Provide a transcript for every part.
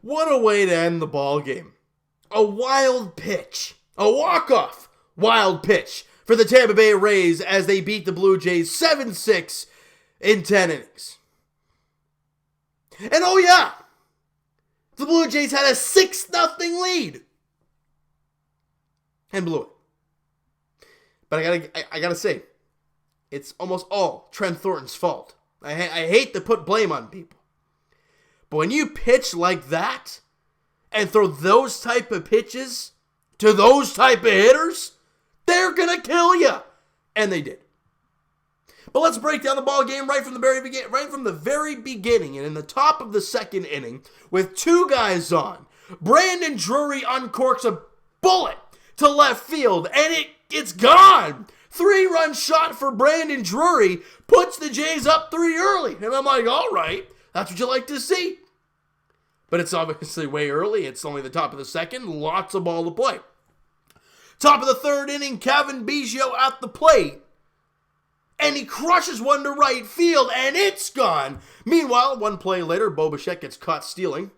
What a way to end the ball game. A wild pitch. A walk-off wild pitch for the Tampa Bay Rays as they beat the Blue Jays 7-6 in 10 innings. And oh yeah, the Blue Jays had a 6-0 lead and blew it. But I gotta say, it's almost all Trent Thornton's fault. I hate to put blame on people. But when you pitch like that and throw those type of pitches to those type of hitters, they're gonna kill you. And they did. But let's break down the ball game right from the very beginning. And in the top of the second inning, with two guys on, Brandon Drury uncorks a bullet to left field, and it's gone. 3-run shot for Brandon Drury puts the Jays up 3 early. And I'm like, all right, that's what you like to see. But it's obviously way early. It's only the top of the second. Lots of ball to play. Top of the third inning, Kevin Biggio at the plate. And he crushes one to right field, and it's gone. Meanwhile, one play later, Bo Bichette gets caught stealing.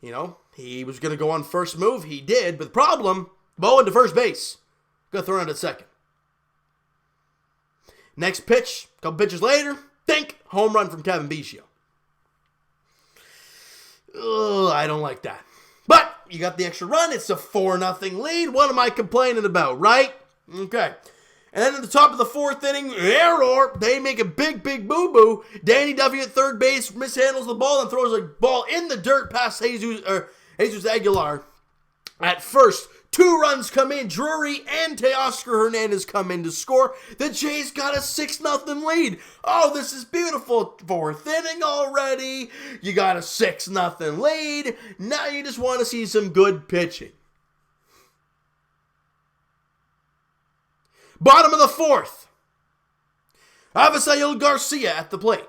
You know, he was going to go on first move. He did, but the problem, Bo into first base. Got thrown out at second. Next pitch, a couple pitches later, think, home run from Kevin Biggio. Ugh, I don't like that. But you got the extra run. It's a 4-0 lead. What am I complaining about, right? Okay. And then at the top of the fourth inning, error. They make a big boo-boo. Danny Duffy at third base mishandles the ball and throws a ball in the dirt past Jesus Aguilar. At first, 2 runs come in. Drury and Teoscar Hernandez come in to score. The Jays got a 6-0 lead. Oh, this is beautiful. Fourth inning already. You got a 6-0 lead. Now you just want to see some good pitching. Bottom of the fourth. Avisail Garcia at the plate.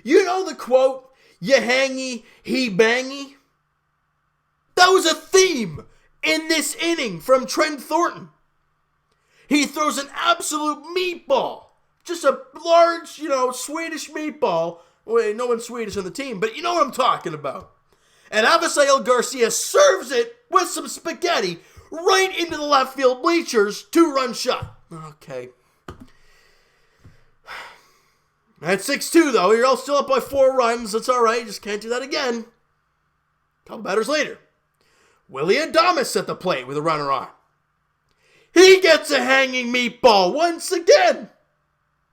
You know the quote, "You hangy, he bangy"? That was a theme in this inning from Trent Thornton. He throws an absolute meatball. Just a large, Swedish meatball. Wait, no one's Swedish on the team, but you know what I'm talking about. And Avisail Garcia serves it with some spaghetti right into the left field bleachers. 2-run shot. Okay. At 6-2, though, you're all still up by 4 runs. That's all right. Just can't do that again. A couple batters later, Willie Adames at the plate with a runner on. He gets a hanging meatball once again.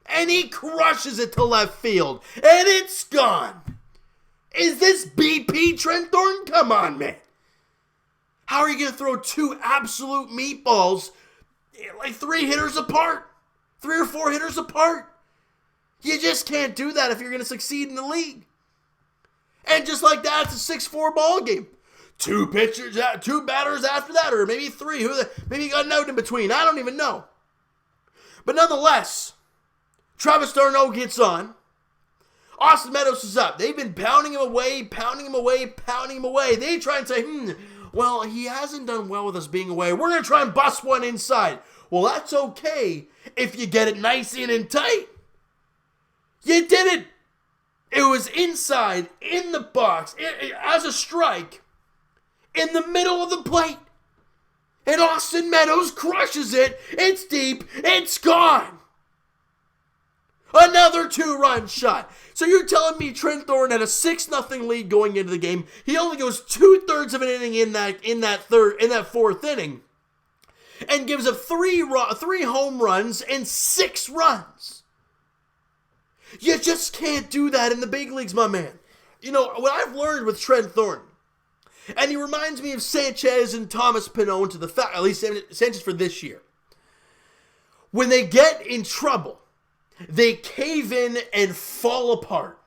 And he crushes it to left field. And it's gone. Is this BP Trent Thornton? Come on, man. How are you going to throw 2 absolute meatballs like 3 hitters apart? 3 or 4 hitters apart? You just can't do that if you're going to succeed in the league. And just like that, it's a 6-4 ball game. 2 batters after that, or maybe 3. Maybe you got a note in between. I don't even know. But nonetheless, Travis d'Arnaud gets on. Austin Meadows is up. They've been pounding him away. They try and say, well, he hasn't done well with us being away. We're going to try and bust one inside. Well, that's okay if you get it nice in and tight. You did it. It was inside, in the box, as a strike, in the middle of the plate. And Austin Meadows crushes it. It's deep. It's gone. Another 2-run shot. So you're telling me Trent Thornton had a 6-0 lead going into the game. He only goes 2/3 of an inning in that fourth inning, and gives up 3 home runs and 6 runs. You just can't do that in the big leagues, my man. You know what I've learned with Trent Thornton, and he reminds me of Sanchez and Thomas Pannone to the fact, at least Sanchez for this year. When they get in trouble, they cave in and fall apart.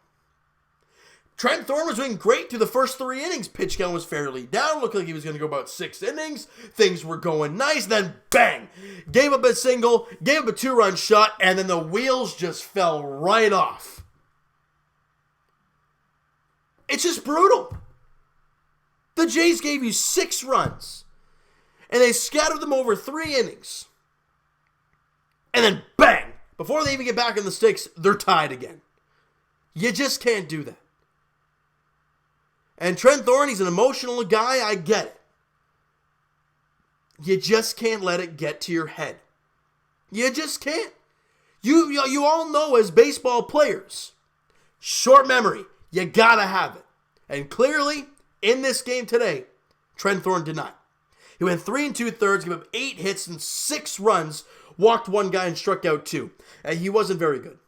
Trent Thornton was doing great through the first 3 innings. Pitch count was fairly down. Looked like he was going to go about 6 innings. Things were going nice. Then, bang! Gave up a single, gave up a 2-run shot, and then the wheels just fell right off. It's just brutal. The Jays gave you 6 runs, and they scattered them over 3 innings. And then, bang! Before they even get back in the sticks, they're tied again. You just can't do that. And Trent Thorne, he's an emotional guy, I get it. You just can't let it get to your head. You just can't. You all know as baseball players, short memory, you gotta have it. And clearly, in this game today, Trent Thorne did not. He went 3 2/3, gave up 8 hits and 6 runs, walked 1 guy and struck out 2. And he wasn't very good.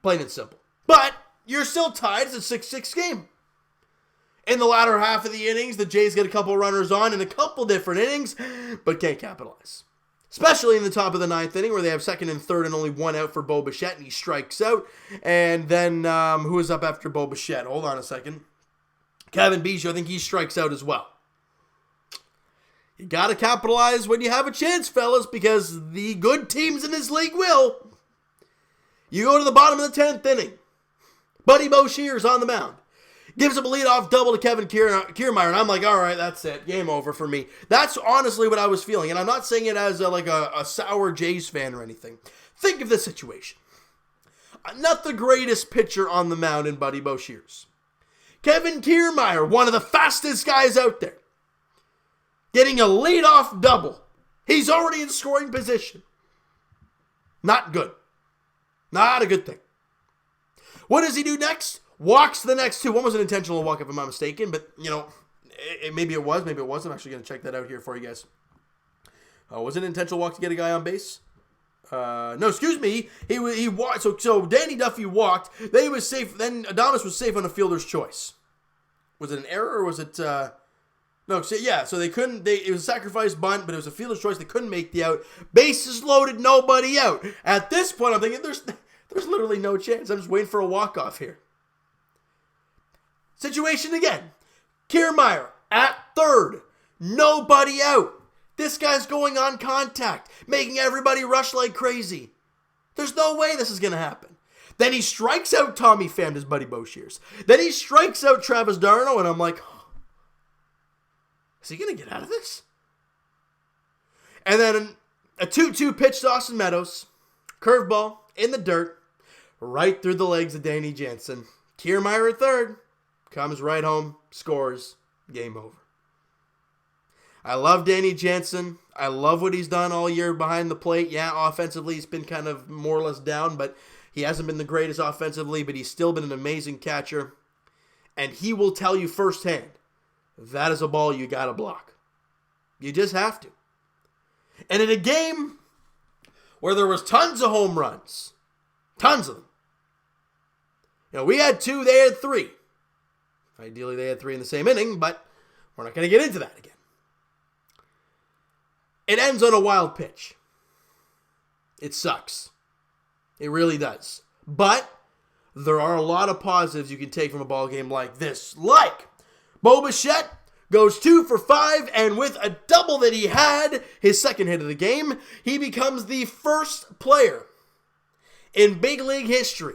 Plain and simple. But you're still tied. It's a 6-6 game. In the latter half of the innings, the Jays get a couple runners on in a couple different innings, but can't capitalize. Especially in the top of the 9th inning where they have 2nd and 3rd and only 1 out for Bo Bichette, and he strikes out. And then who is up after Bo Bichette? Hold on a second. Cavan Biggio, I think he strikes out as well. You got to capitalize when you have a chance, fellas, because the good teams in this league will. You go to the bottom of the 10th inning. Buddy Boshear's on the mound. Gives up a leadoff double to Kevin Kiermaier, and I'm like, all right, that's it. Game over for me. That's honestly what I was feeling, and I'm not saying it as a sour Jays fan or anything. Think of this situation. Not the greatest pitcher on the mound in Buddy Boshear's. Kevin Kiermaier, one of the fastest guys out there, getting a leadoff double. He's already in scoring position. Not good. Not a good thing. What does he do next? Walks the next 2. One was an intentional walk, if I'm not mistaken, but, maybe it was, maybe it wasn't. I'm actually going to check that out here for you guys. Was it an intentional walk to get a guy on base? No, excuse me. He walked. So Danny Duffy walked. Then he was safe. Then Adames was safe on a fielder's choice. Was it an error or was it? No. So yeah. So they couldn't. It was a sacrifice bunt, but it was a fielder's choice. They couldn't make the out. Bases loaded. Nobody out. At this point, I'm thinking there's literally no chance. I'm just waiting for a walk off here. Situation again. Kiermaier at 3rd. Nobody out. This guy's going on contact, making everybody rush like crazy. There's no way this is going to happen. Then he strikes out Tommy Pham, his buddy Boshear's. Then he strikes out Travis d'Arnaud, and I'm like, is he going to get out of this? And then a 2-2 pitch to Austin Meadows. Curveball in the dirt, right through the legs of Danny Jansen. Kiermaier at 3rd. Comes right home, scores, game over. I love Danny Jansen. I love what he's done all year behind the plate. Yeah, offensively he's been kind of more or less down, but he hasn't been the greatest offensively, but he's still been an amazing catcher. And he will tell you firsthand, that is a ball you got to block. You just have to. And in a game where there was tons of home runs, tons of them. We had 2, they had 3. Ideally, they had 3 in the same inning, but we're not going to get into that again. It ends on a wild pitch. It sucks. It really does. But there are a lot of positives you can take from a ball game like this. Like, Bo Bichette goes 2 for 5, and with a double that he had, his second hit of the game, he becomes the first player in big league history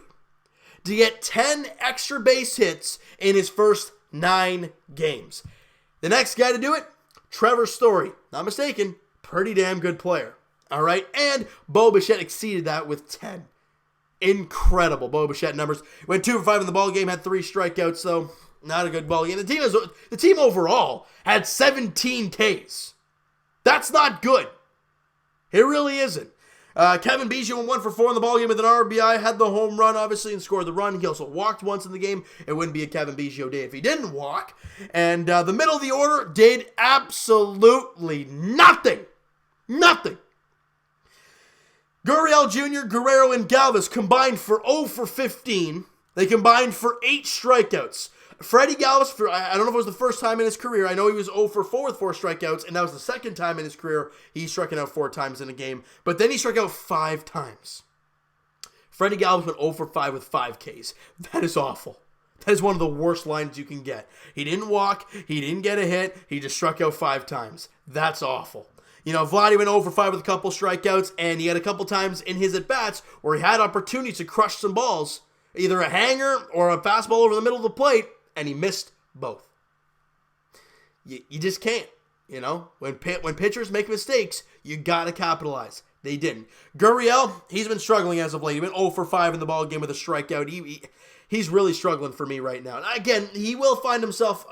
to get 10 extra base hits in his first 9 games. The next guy to do it, Trevor Story. Not mistaken, pretty damn good player. All right, and Bo Bichette exceeded that with 10. Incredible Bo Bichette numbers. Went 2 for 5 in the ball game, had 3 strikeouts, though. Not a good ball game. The team overall had 17 Ks. That's not good. It really isn't. Cavan Biggio went 1 for 4 in the ballgame with an RBI, had the home run, obviously, and scored the run. He also walked once in the game. It wouldn't be a Cavan Biggio day if he didn't walk. And the middle of the order did absolutely nothing. Nothing. Gurriel Jr., Guerrero, and Galvis combined for 0 for 15. They combined for 8 strikeouts. Freddie Galvis, I don't know if it was the first time in his career. I know he was 0 for 4 with 4 strikeouts, and that was the second time in his career he struck out 4 times in a game. But then he struck out 5 times. Freddie Galvis went 0 for 5 with 5 Ks. That is awful. That is one of the worst lines you can get. He didn't walk. He didn't get a hit. He just struck out 5 times. That's awful. Vladdy went 0 for 5 with a couple strikeouts, and he had a couple times in his at-bats where he had opportunities to crush some balls, either a hanger or a fastball over the middle of the plate, and he missed both. You just can't, When pitchers make mistakes, you got to capitalize. They didn't. Gurriel, he's been struggling as of late. He went 0 for 5 in the ball game with a strikeout. he's really struggling for me right now. And again, he will find himself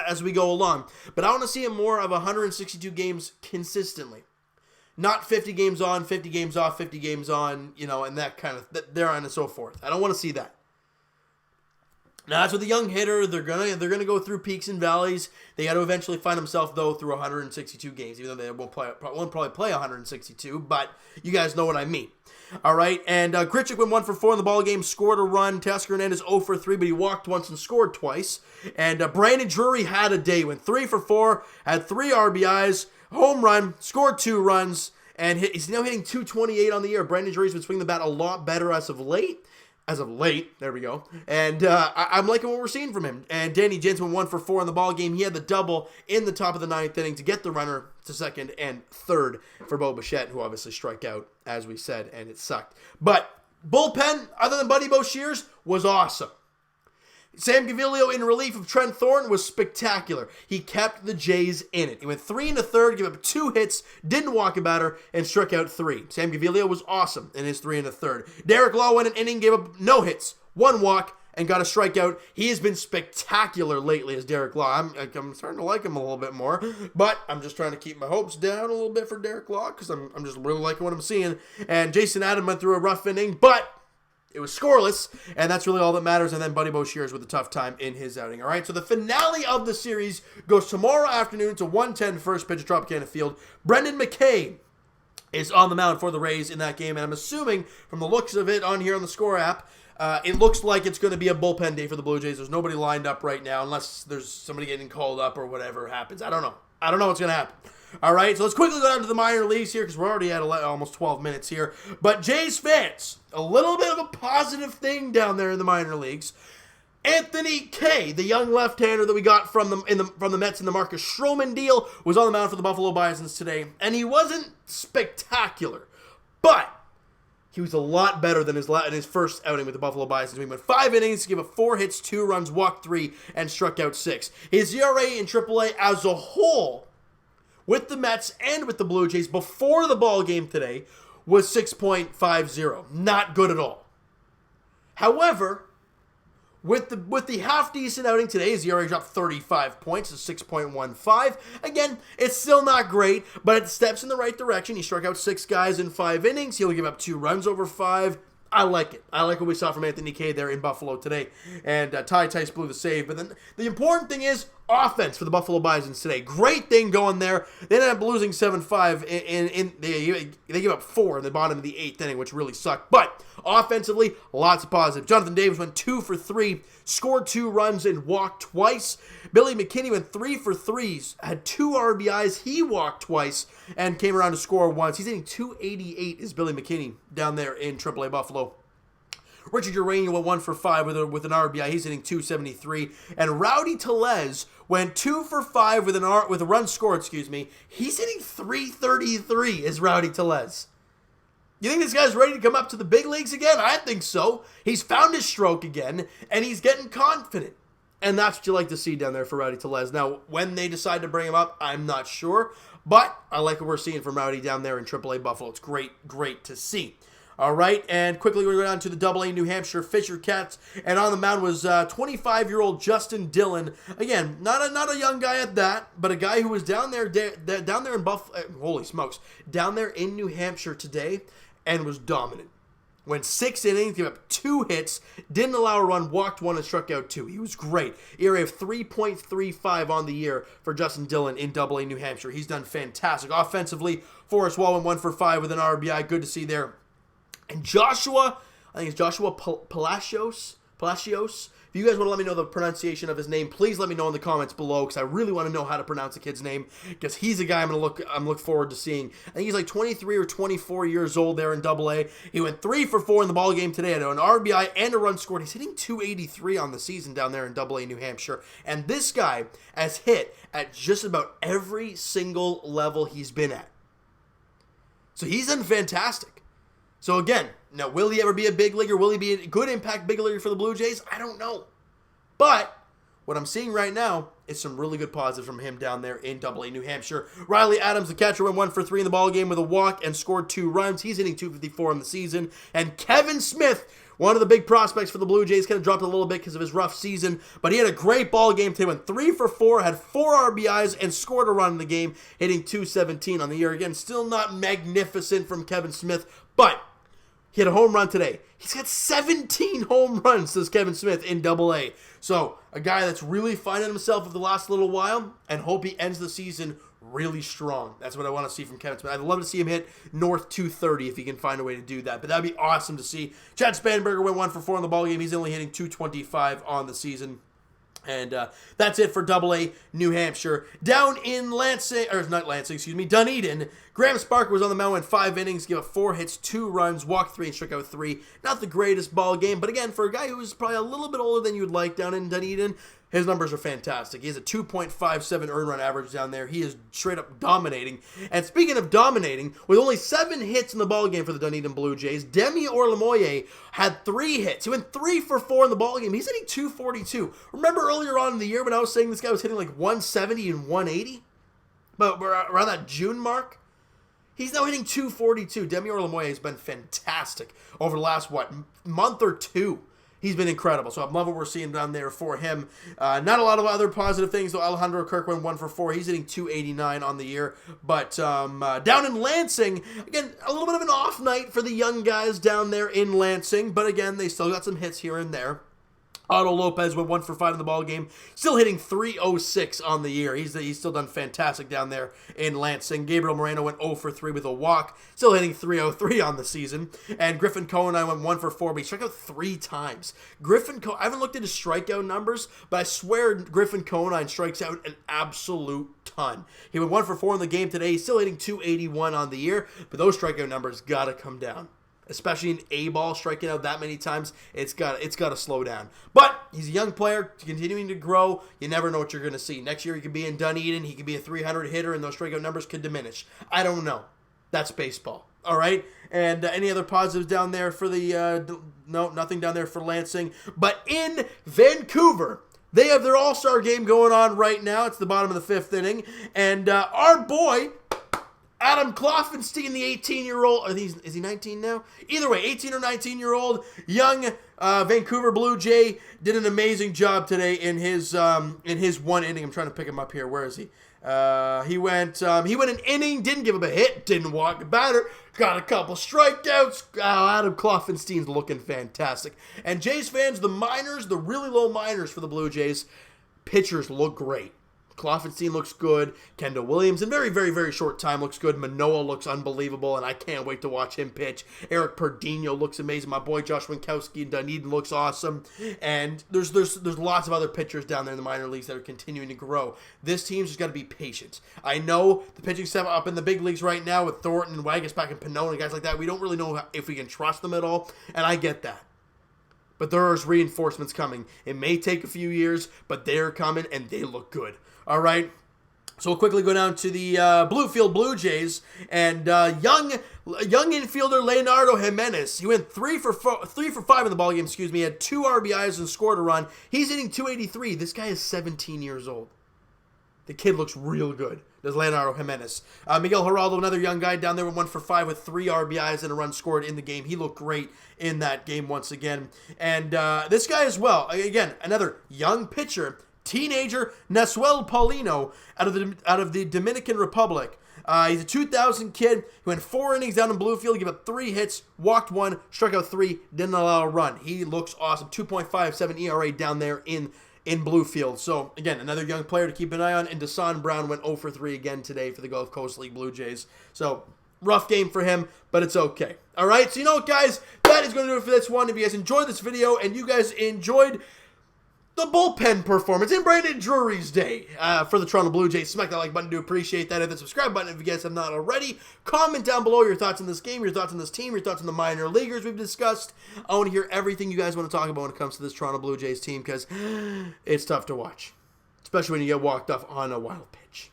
as we go along. But I want to see him more of 162 games consistently. Not 50 games on, 50 games off, 50 games on, and that kind of, there on and so forth. I don't want to see that. Now, that's with a young hitter. They're gonna go through peaks and valleys. They got to eventually find themselves, though, through 162 games, even though they won't probably play 162, but you guys know what I mean. All right, and Grichuk went 1 for 4 in the ball game, scored a run. Teoscar Hernandez 0 for 3, but he walked once and scored twice. And Brandon Drury had a day, went 3 for 4, had 3 RBIs, home run, scored 2 runs, and he's now hitting 228 on the year. Brandon Drury's been swinging the bat a lot better as of late. There we go. And I'm liking what we're seeing from him. And Danny Jensen went 1 for 4 in the ball game. He had the double in the top of the 9th inning to get the runner to second and third for Bo Bichette, who obviously struck out, as we said, and it sucked. But bullpen, other than Buddy Boshears, was awesome. Sam Gaviglio in relief of Trent Thornton was spectacular. He kept the Jays in it. He went 3 1/3, gave up 2 hits, didn't walk a batter, and struck out 3. Sam Gaviglio was awesome in his 3 1/3. Derek Law went an inning, gave up no hits, 1 walk, and got a strikeout. He has been spectacular lately as Derek Law. I'm starting to like him a little bit more, but I'm just trying to keep my hopes down a little bit for Derek Law because I'm just really liking what I'm seeing. And Jason Adam went through a rough inning, but it was scoreless, and that's really all that matters. And then Buddy Boshears with a tough time in his outing. All right, so the finale of the series goes tomorrow afternoon to 1:10 first pitch at Tropicana Field. Brendan McKay is on the mound for the Rays in that game, and I'm assuming from the looks of it on here on the Score app, it looks like it's going to be a bullpen day for the Blue Jays. There's nobody lined up right now unless there's somebody getting called up or whatever happens. I don't know what's going to happen. All right, so let's quickly go down to the minor leagues here because we're already at almost 12 minutes here. But Jays fans, a little bit of a positive thing down there in the minor leagues. Anthony Kay, the young left-hander that we got from the Mets in the Marcus Stroman deal, was on the mound for the Buffalo Bisons today, and he wasn't spectacular, but he was a lot better than his first outing with the Buffalo Bisons. He went 5 innings, gave up 4 hits, 2 runs, walked 3, and struck out 6. His ERA in AAA as a whole, with the Mets and with the Blue Jays before the ball game today, was 6.50. Not good at all. However, with the half-decent outing today, his ERA dropped 35 points to 6.15. Again, it's still not great, but it steps in the right direction. He struck out 6 guys in 5 innings. He only gave up 2 runs over 5. I like it. I like what we saw from Anthony Kay there in Buffalo today. And Ty Tice blew the save. But then the important thing is offense for the Buffalo Bisons today. Great thing going there. They ended up losing 7-5. They gave up 4 in the bottom of the 8th inning, which really sucked. But offensively, lots of positive. Jonathan Davis went 2 for 3, scored 2 runs, and walked twice. Billy McKinney went 3 for 3, had 2 RBIs. He walked twice and came around to score once. He's hitting 288 is Billy McKinney down there in AAA Buffalo. Richard Urania went 1 for 5 with an RBI. He's hitting 273. And Rowdy Tellez went 2 for 5 with a run scored, He's hitting 333 is Rowdy Tellez. You think this guy's ready to come up to the big leagues again? I think so. He's found his stroke again, and he's getting confident. And that's what you like to see down there for Rowdy Tellez. Now, when they decide to bring him up, I'm not sure. But I like what we're seeing from Rowdy down there in AAA Buffalo. It's great to see. All right, and quickly we're going to go down to the AA New Hampshire Fisher Cats, and on the mound was 25-year-old Justin Dillon. Again, not a young guy at that, but a guy who was down there in down there in New Hampshire today, and was dominant. Went 6 innings, gave up 2 hits, didn't allow a run, walked 1, and struck out 2. He was great. ERA of 3.35 on the year for Justin Dillon in AA New Hampshire. He's done fantastic. Offensively, Forrest Wall went 1 for 5 with an RBI. Good to see there. And Joshua Palacios. If you guys want to let me know the pronunciation of his name, please let me know in the comments below because I really want to know how to pronounce the kid's name because he's a guy I'm look forward to seeing. I think he's like 23 or 24 years old there in AA. He went 3 for 4 in the ball game today. Had an RBI and a run scored. He's hitting 283 on the season down there in AA New Hampshire. And this guy has hit at just about every single level he's been at. So he's done fantastic. So again, now will he ever be a big leaguer? Will he be a good impact big leaguer for the Blue Jays? I don't know. But what I'm seeing right now is some really good positives from him down there in AA New Hampshire. Riley Adams, the catcher, went 1 for 3 in the ball game with a walk and scored 2 runs. He's hitting 254 in the season. And Kevin Smith One of the big prospects for the Blue Jays kind of dropped a little bit because of his rough season, but he had a great ball game today. Went 3 for 4, had 4 RBIs, and scored a run in the game, hitting .217 on the year. Again, still not magnificent from Kevin Smith, but he had a home run today. He's got 17 home runs, says Kevin Smith, in Double-A. So, a guy that's really finding himself for the last little while, and hope he ends the season really strong. That's what I want to see from Kevin Smith. I'd love to see him hit north 230 if he can find a way to do that. But that'd be awesome to see. Chad Spanberger went 1 for 4 in the ballgame. He's only hitting .225 on the season. And that's it for Double-A New Hampshire. Down in Dunedin, Graham Sparker was on the mound in 5 innings, gave up 4 hits, 2 runs, walked 3, and struck out 3. Not the greatest ball game, but again, for a guy who is probably a little bit older than you'd like down in Dunedin, his numbers are fantastic. He has a 2.57 earned run average down there. He is straight up dominating. And speaking of dominating, with only 7 hits in the ballgame for the Dunedin Blue Jays, Demi Orlemoye had 3 hits. He went 3 for 4 in the ballgame. He's hitting .242. Remember earlier on in the year when I was saying this guy was hitting like 170 and 180? But we're around that June mark? He's now hitting .242. Demi Orlemoye has been fantastic over the last, month or 2. He's been incredible, so I love what we're seeing down there for him. Not a lot of other positive things, though. Alejandro Kirk went 1 for 4. He's hitting .289 on the year. But down in Lansing, again, a little bit of an off night for the young guys down there in Lansing. But again, they still got some hits here and there. Otto Lopez went 1 for 5 in the ballgame, still hitting .306 on the year. He's still done fantastic down there in Lansing. Gabriel Moreno went 0 for 3 with a walk, still hitting .303 on the season. And Griffin Conine went 1 for 4, but he struck out 3 times. I haven't looked at his strikeout numbers, but I swear Griffin Conine strikes out an absolute ton. He went 1 for 4 in the game today. He's still hitting .281 on the year, but those strikeout numbers got to come down. Especially in A-ball, striking out that many times, it's got to slow down. But he's a young player, continuing to grow. You never know what you're going to see. Next year, he could be in Dunedin. He could be a 300 hitter, and those strikeout numbers could diminish. I don't know. That's baseball. All right? And any other positives down there for the... no, nothing down there for Lansing. But in Vancouver, they have their All-Star game going on right now. It's the bottom of the 5th inning. And our boy... Adam Kloffenstein, the 18-year-old, is he 19 now? Either way, 18 or 19-year-old young Vancouver Blue Jay did an amazing job today in his 1 inning. I'm trying to pick him up here. Where is he? He went an inning, didn't give up a hit, didn't walk a batter, got a couple strikeouts. Adam Kloffenstein's looking fantastic. And Jays fans, the minors, the really low minors for the Blue Jays, pitchers look great. Kloffenstein looks good. Kendall Williams, in very, very, very short time, looks good. Manoah looks unbelievable, and I can't wait to watch him pitch. Eric Perdino looks amazing. My boy Josh Winkowski in Dunedin looks awesome. And there's lots of other pitchers down there in the minor leagues that are continuing to grow. This team's just got to be patient. I know the pitching staff up in the big leagues right now with Thornton and Wagasback and Pannone and guys like that, we don't really know if we can trust them at all, and I get that. But there's reinforcements coming. It may take a few years, but they're coming, and they look good. All right, so we'll quickly go down to the Bluefield Blue Jays and young infielder Leonardo Jimenez. He went 3 for 5 in the ballgame. He had 2 RBIs and scored a run. He's hitting .283. This guy is 17 years old. The kid looks real good. There's Leonardo Jimenez. Miguel Geraldo, another young guy down there, went 1 for 5 with 3 RBIs and a run scored in the game. He looked great in that game once again. And this guy as well, again, another young pitcher. Teenager Nasuel Paulino out of the Dominican Republic. He's a 2000 kid. He went 4 innings down in Bluefield, gave up 3 hits, walked 1, struck out 3, didn't allow a run. He looks awesome. 2.57 ERA down there in Bluefield. So, again, another young player to keep an eye on. And Desan Brown went 0 for 3 again today for the Gulf Coast League Blue Jays. So, rough game for him, but it's okay. All right, so you know what, guys? That is going to do it for this one. If you guys enjoyed this video and you guys enjoyed the bullpen performance in Brandon Drury's day for the Toronto Blue Jays, smack that like button. Do appreciate that. Hit the subscribe button if you guys have not already. Comment down below your thoughts on this game, your thoughts on this team, your thoughts on the minor leaguers we've discussed. I want to hear everything you guys want to talk about when it comes to this Toronto Blue Jays team, because it's tough to watch, especially when you get walked off on a wild pitch.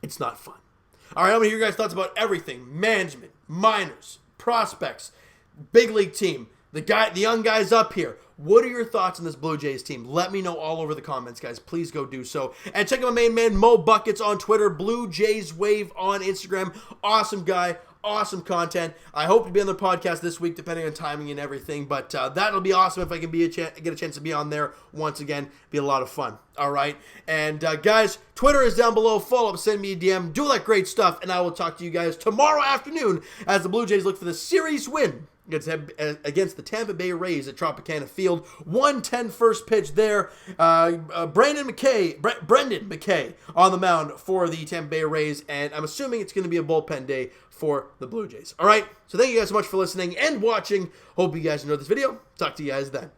It's not fun. All right, I want to hear your guys' thoughts about everything: management, minors, prospects, big league team, the young guys up here. What are your thoughts on this Blue Jays team? Let me know all over the comments, guys. Please go do so. And check out my main man, Mo Buckets, on Twitter. Blue Jays Wave on Instagram. Awesome guy. awesome content. I hope to be on the podcast this week, depending on timing and everything. But that'll be awesome if I can get a chance to be on there once again. Be a lot of fun. All right. And guys, Twitter is down below. Follow up, send me a DM. Do all that great stuff. And I will talk to you guys tomorrow afternoon as the Blue Jays look for the series win against the Tampa Bay Rays at Tropicana Field. 1:10 first pitch there. Brendan McKay on the mound for the Tampa Bay Rays, and I'm assuming it's going to be a bullpen day for the Blue Jays. All right, so thank you guys so much for listening and watching. Hope you guys enjoyed this video. Talk to you guys then.